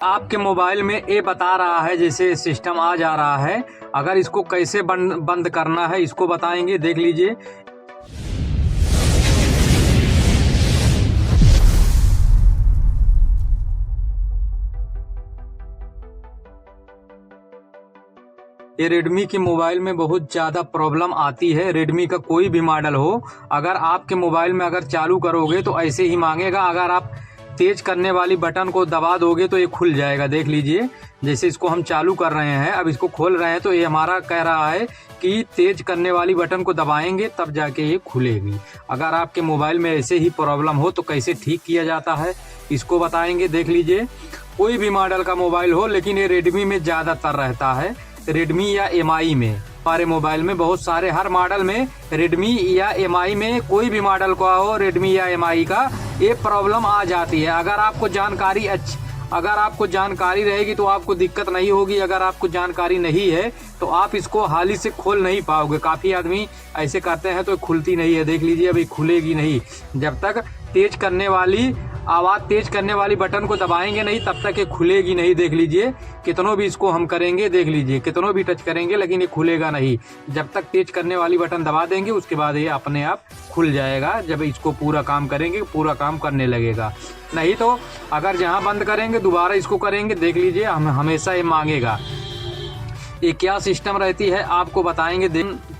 आपके मोबाइल में ये बता रहा है, जैसे सिस्टम आ जा रहा है। अगर इसको कैसे बंद करना है इसको बताएंगे, देख लीजिए। ये रेडमी के मोबाइल में बहुत ज़्यादा प्रॉब्लम आती है। रेडमी का कोई भी मॉडल हो, अगर आपके मोबाइल में अगर चालू करोगे तो ऐसे ही मांगेगा। अगर आप तेज करने वाली बटन को दबा दोगे तो ये खुल जाएगा। देख लीजिए, जैसे इसको हम चालू कर रहे हैं, अब इसको खोल रहे हैं तो ये हमारा कह रहा है कि तेज करने वाली बटन को दबाएंगे तब जाके ये खुलेगी। अगर आपके मोबाइल में ऐसे ही प्रॉब्लम हो तो कैसे ठीक किया जाता है इसको बताएंगे। देख लीजिए, कोई भी मॉडल का मोबाइल हो, लेकिन ये रेडमी में ज़्यादातर रहता है, रेडमी या एमआई में। हमारे मोबाइल में बहुत सारे, हर मॉडल में रेडमी या एमआई में, कोई भी मॉडल का हो रेडमी या एमआई का, ये प्रॉब्लम आ जाती है। अगर आपको जानकारी रहेगी तो आपको दिक्कत नहीं होगी। अगर आपको जानकारी नहीं है तो आप इसको हाली से खोल नहीं पाओगे। काफ़ी आदमी ऐसे करते हैं तो खुलती नहीं है। देख लीजिए, अभी खुलेगी नहीं जब तक आवाज़ तेज करने वाली बटन को दबाएंगे नहीं, तब तक ये खुलेगी नहीं। देख लीजिए, कितनों भी इसको हम करेंगे, देख लीजिए कितनों भी टच करेंगे लेकिन ये खुलेगा नहीं। जब तक तेज करने वाली बटन दबा देंगे उसके बाद ये अपने आप खुल जाएगा। जब इसको पूरा काम करेंगे, पूरा काम करने लगेगा। नहीं तो अगर जहाँ बंद करेंगे दोबारा इसको करेंगे, देख लीजिए हमेशा ये मांगेगा। ये क्या सिस्टम रहती है आपको बताएंगे,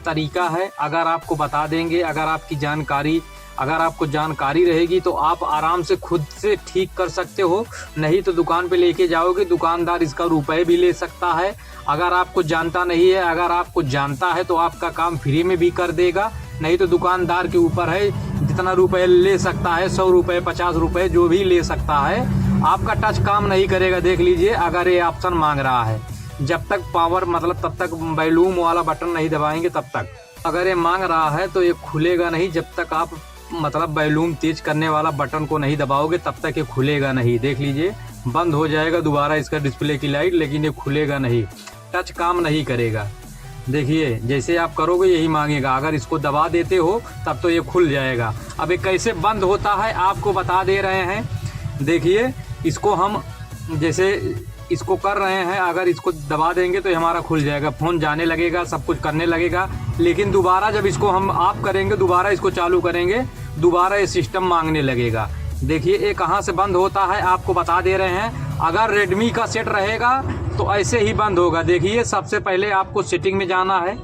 तरीका है। अगर आपको बता देंगे, अगर आपको जानकारी रहेगी तो आप आराम से खुद से ठीक कर सकते हो। नहीं तो दुकान पे लेके जाओगे, दुकानदार इसका रुपए भी ले सकता है। अगर आपको जानता नहीं है, अगर आपको जानता है तो आपका काम फ्री में भी कर देगा। नहीं तो दुकानदार के ऊपर है, जितना रुपए ले सकता है, 100 रुपये 50 रुपये जो भी ले सकता है। आपका टच काम नहीं करेगा। देख लीजिए, अगर ये ऑप्शन मांग रहा है, जब तक पावर मतलब तब तक वॉल्यूम वाला बटन नहीं दबाएंगे तब तक। अगर ये मांग रहा है तो ये खुलेगा नहीं जब तक आप मतलब वॉल्यूम तेज करने वाला बटन को नहीं दबाओगे, तब तक ये खुलेगा नहीं। देख लीजिए, बंद हो जाएगा दोबारा इसका डिस्प्ले की लाइट, लेकिन ये खुलेगा नहीं, टच काम नहीं करेगा। देखिए, जैसे आप करोगे यही मांगेगा। अगर इसको दबा देते हो तब तो ये खुल जाएगा। अब ये कैसे बंद होता है आपको बता दे रहे हैं। देखिए, इसको हम जैसे इसको कर रहे हैं, अगर इसको दबा देंगे तो हमारा खुल जाएगा, फ़ोन जाने लगेगा, सब कुछ करने लगेगा। लेकिन दोबारा जब इसको हम ऑफ करेंगे, दोबारा इसको चालू करेंगे, दोबारा ये सिस्टम मांगने लगेगा। देखिए, ये कहाँ से बंद होता है आपको बता दे रहे हैं। अगर रेडमी का सेट रहेगा तो ऐसे ही बंद होगा। देखिए, सबसे पहले आपको सेटिंग में जाना है।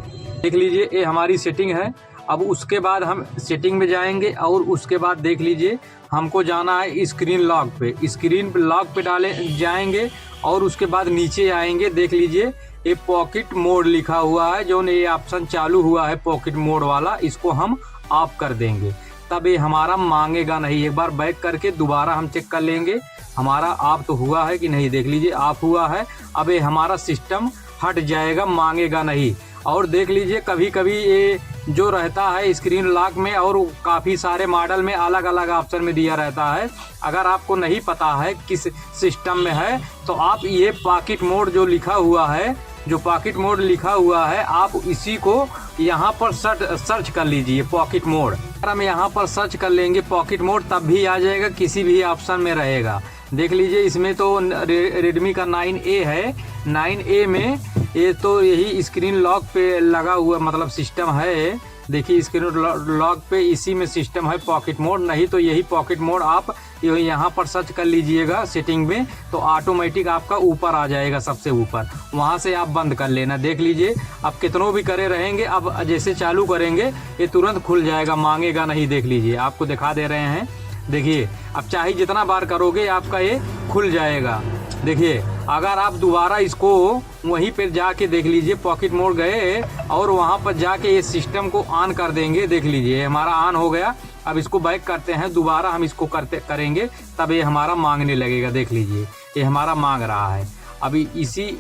देख लीजिए, ये हमारी सेटिंग है। अब उसके बाद हम सेटिंग में जाएंगे और उसके बाद देख लीजिए हमको जाना है स्क्रीन लॉक पे। स्क्रीन लॉक पे जाएंगे और उसके बाद नीचे आएंगे। देख लीजिए, ये पॉकेट मोड लिखा हुआ है, जो ये ऑप्शन चालू हुआ है पॉकेट मोड वाला, इसको हम ऑफ कर देंगे। तब ये हमारा मांगेगा नहीं। एक बार बैक करके दोबारा हम चेक कर लेंगे हमारा ऑफ तो हुआ है कि नहीं। देख लीजिए, ऑफ हुआ है। अब ये हमारा सिस्टम हट जाएगा, मांगेगा नहीं। और देख लीजिए, कभी कभी ये जो रहता है स्क्रीन लॉक में, और काफ़ी सारे मॉडल में अलग अलग ऑप्शन में दिया रहता है। अगर आपको नहीं पता है किस सिस्टम में है तो आप ये पॉकेट मोड जो लिखा हुआ है, आप इसी को यहाँ पर सर्च कर लीजिए, पॉकेट मोड। अगर हम यहाँ पर सर्च कर लेंगे पॉकेट मोड, तब भी आ जाएगा, किसी भी ऑप्शन में रहेगा। देख लीजिए, इसमें तो रेडमी का 9A है। 9A में ये तो यही स्क्रीन लॉक पे लगा हुआ मतलब सिस्टम है। देखिए, स्क्रीन लॉक पे इसी में सिस्टम है पॉकेट मोड। नहीं तो यही पॉकेट मोड आप यहाँ पर सर्च कर लीजिएगा सेटिंग में, तो ऑटोमेटिक आपका ऊपर आ जाएगा, सबसे ऊपर। वहाँ से आप बंद कर लेना। देख लीजिए, अब कितनों भी करे रहेंगे, अब जैसे चालू करेंगे ये तुरंत खुल जाएगा, मांगेगा नहीं। देख लीजिए, आपको दिखा दे रहे हैं। देखिए, अब चाहे जितना बार करोगे आपका ये खुल जाएगा। देखिए, अगर आप दोबारा इसको वहीं पर जाके देख लीजिए, पॉकेट मोड गए और वहाँ पर जाके ये सिस्टम को ऑन कर देंगे। देख लीजिए, हमारा ऑन हो गया। अब इसको बैक करते हैं, दोबारा हम इसको करेंगे, तब ये हमारा मांगने लगेगा। देख लीजिए, ये हमारा मांग रहा है। अभी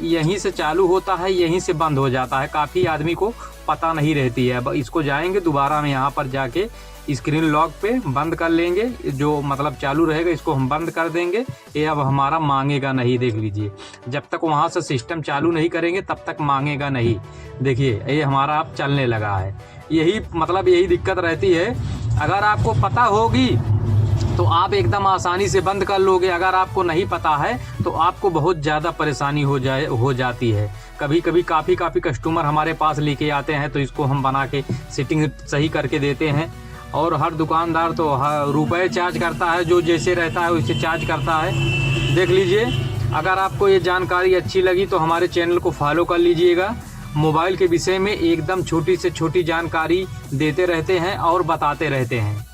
यहीं से चालू होता है, यहीं से बंद हो जाता है। काफ़ी आदमी को पता नहीं रहती है। अब इसको जाएंगे, दोबारा हम यहाँ पर जाके स्क्रीन लॉक पे बंद कर लेंगे। जो मतलब चालू रहेगा इसको हम बंद कर देंगे। ये अब हमारा मांगेगा नहीं। देख लीजिए, जब तक वहाँ से सिस्टम चालू नहीं करेंगे तब तक मांगेगा नहीं। देखिए, ये हमारा अब चलने लगा है। यही दिक्कत रहती है। अगर आपको पता होगी तो आप एकदम आसानी से बंद कर लोगे। अगर आपको नहीं पता है तो आपको बहुत ज़्यादा परेशानी हो जाती है। कभी कभी काफ़ी कस्टमर हमारे पास लेके आते हैं तो इसको हम बना के सेटिंग सही करके देते हैं। और हर दुकानदार तो रुपए चार्ज करता है, जो जैसे रहता है वैसे चार्ज करता है। देख लीजिए, अगर आपको ये जानकारी अच्छी लगी तो हमारे चैनल को फॉलो कर लीजिएगा। मोबाइल के विषय में एकदम छोटी से छोटी जानकारी देते रहते हैं और बताते रहते हैं।